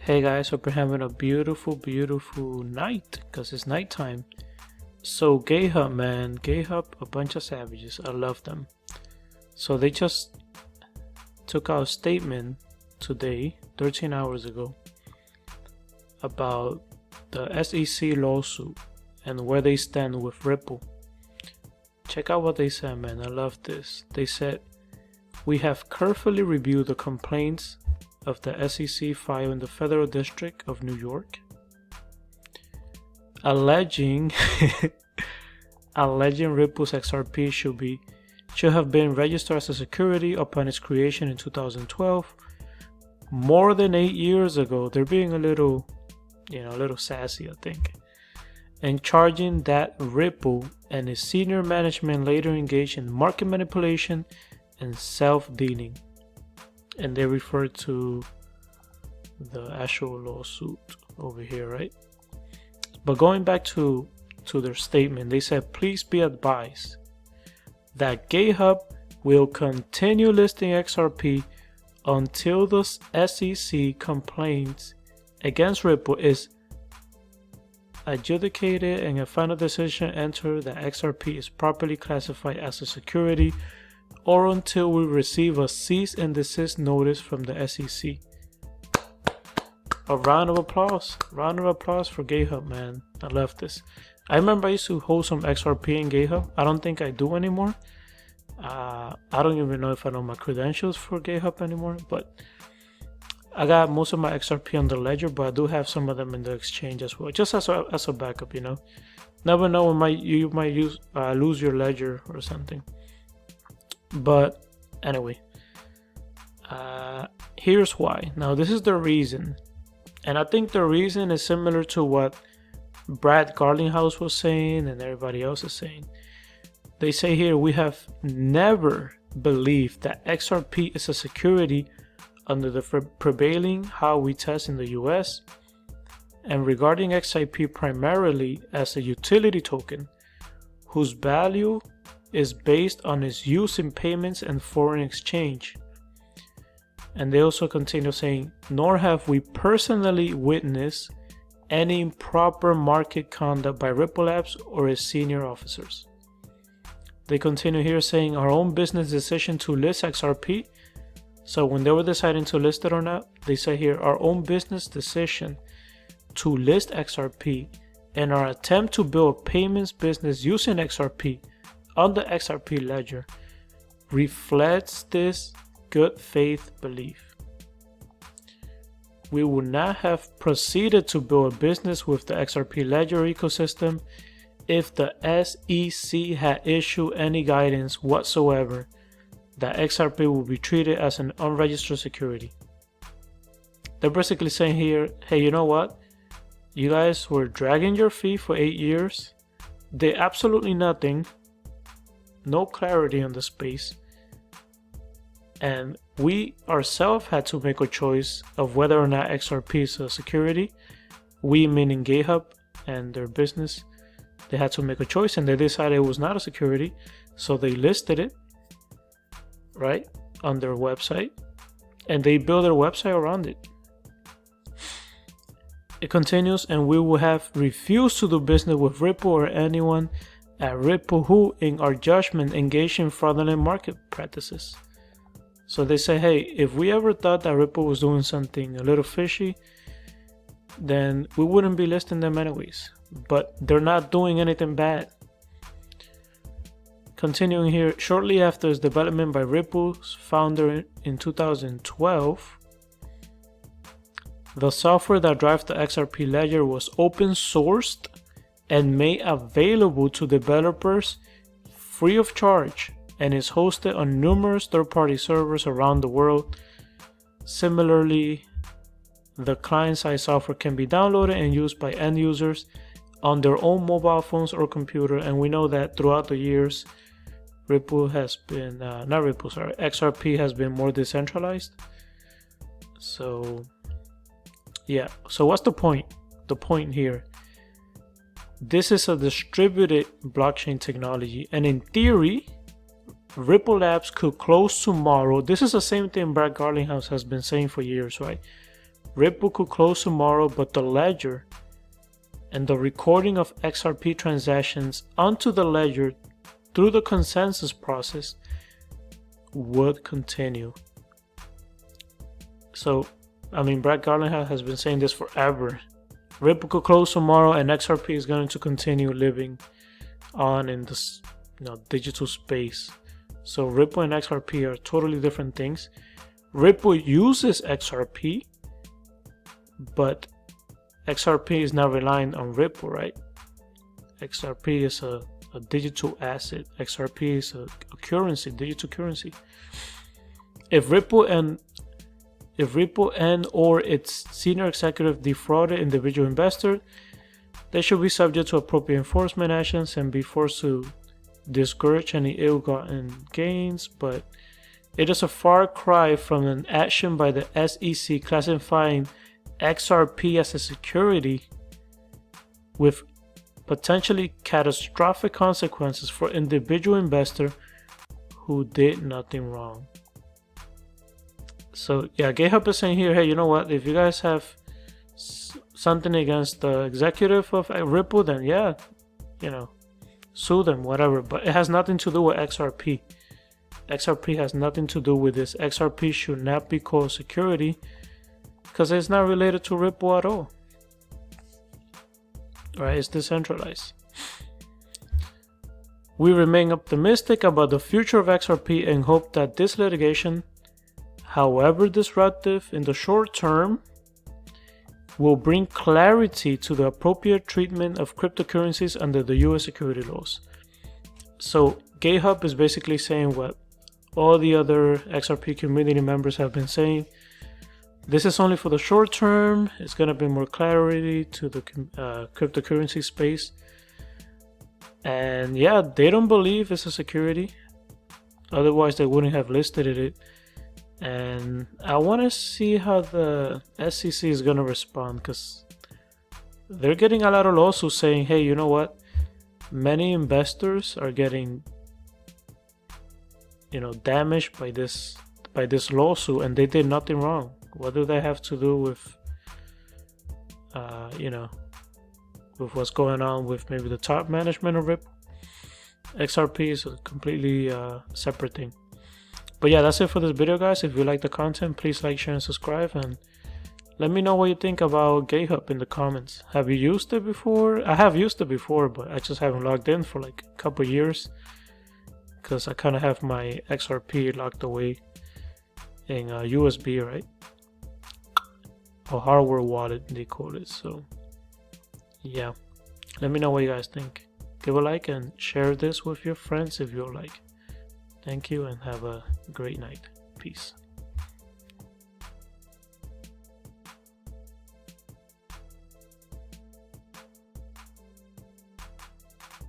Hey guys, hope you're having a beautiful night, because it's nighttime. So Gatehub, man, Gatehub, a bunch of savages. I love them. So they just took out a statement today, 13 hours ago, about the SEC lawsuit and where they stand with Ripple. Check out what they said, man. I love this. They said, "We have carefully reviewed the complaints of the SEC filed in the Federal District of New York, alleging Ripple's XRP should have been registered as a security upon its creation in 2012, more than 8 years ago." They're being a little sassy, I think, and charging that Ripple and its senior management later engaged in market manipulation and self-dealing. And they refer to the actual lawsuit over here, right? But going back to their statement, they said, "Please be advised that Gatehub will continue listing XRP until the SEC complaints against Ripple is adjudicated and a final decision entered that XRP is properly classified as a security, or until we receive a cease and desist notice from the SEC." A round of applause. Round of applause for Gatehub, man. I love this. I remember I used to hold some XRP in Gatehub. I don't think I do anymore. I don't even know if I know my credentials for Gatehub anymore, but I got most of my XRP on the ledger, but I do have some of them in the exchange as well, just as a backup, Never know when you might lose your ledger or something. But anyway, here's why. Now, this is the reason, and I think the reason is similar to what Brad Garlinghouse was saying and everybody else is saying. They say here, "We have never believed that XRP is a security under the prevailing how we test in the US, and regarding XRP primarily as a utility token whose value is based on its use in payments and foreign exchange." And they also continue saying, "Nor have we personally witnessed any improper market conduct by Ripple Labs or its senior officers." They continue here saying, "Our own business decision to list XRP." So when they were deciding to list it or not, they say here, "Our own business decision to list XRP and our attempt to build a payments business using XRP on the XRP ledger reflects this good faith belief. We would not have proceeded to build a business with the XRP ledger ecosystem if the SEC had issued any guidance whatsoever that XRP will be treated as an unregistered security." They're basically saying here, hey, you know what? You guys were dragging your feet for 8 years, did absolutely nothing, no clarity on the space, and we ourselves had to make a choice of whether or not XRP is a security. We, meaning Gatehub and their business, they had to make a choice, and they decided it was not a security, so they listed it, right, on their website, and they build their website around it. It continues, "And we would have refused to do business with Ripple or anyone at Ripple who, in our judgment, engaged in fraudulent market practices." So they say, hey, if we ever thought that Ripple was doing something a little fishy, then we wouldn't be listing them anyways. But they're not doing anything bad. Continuing here, "Shortly after its development by Ripple's founder in 2012, the software that drives the XRP ledger was open sourced and made available to developers free of charge, and is hosted on numerous third-party servers around the world. Similarly, the client-side software can be downloaded and used by end users on their own mobile phones or computer." And we know that throughout the years, Ripple has been, XRP has been more decentralized. So, yeah. So what's the point? The point here, this is a distributed blockchain technology, and in theory, Ripple Labs could close tomorrow. This is the same thing Brad Garlinghouse has been saying for years, right? Ripple could close tomorrow, but the ledger and the recording of XRP transactions onto the ledger through the consensus process would continue. So, I mean, Brad Garlinghouse has been saying this forever. Ripple could close tomorrow, and XRP is going to continue living on in this, digital space. So Ripple and XRP are totally different things. Ripple uses XRP, but XRP is not relying on Ripple, right? XRP is a digital asset. XRP is a currency, digital currency. If Ripple and or its senior executive defrauded individual investor, they should be subject to appropriate enforcement actions and be forced to discourage any ill-gotten gains. But it is a far cry from an action by the SEC classifying XRP as a security with potentially catastrophic consequences for individual investor who did nothing wrong. So yeah, Gatehub is saying here, hey, you know what? If you guys have something against the executive of Ripple, then yeah, sue them, whatever. But it has nothing to do with XRP. XRP has nothing to do with this. XRP should not be called security because it's not related to Ripple at all. Right? It's decentralized. We remain optimistic about the future of XRP and hope that this litigation, however disruptive in the short term, will bring clarity to the appropriate treatment of cryptocurrencies under the US security laws. So Gatehub is basically saying what all the other XRP community members have been saying. This is only for the short term. It's going to bring more clarity to the cryptocurrency space. And yeah, they don't believe it's a security. Otherwise, they wouldn't have listed it. And I want to see how the SEC is going to respond, because they're getting a lot of lawsuits saying, hey, you know what? Many investors are getting, damaged by this lawsuit, and they did nothing wrong. What do they have to do with, with what's going on with maybe the top management of Ripple? XRP is a completely separate thing. But yeah, that's it for this video, guys. If you like the content, please like, share, and subscribe. And let me know what you think about Gatehub in the comments. Have you used it before? I have used it before, but I just haven't logged in for like a couple years, because I kind of have my XRP locked away in USB, right? Or hardware wallet, they call it. So yeah, let me know what you guys think. Give a like and share this with your friends if you like. Thank you and have a great night. Peace.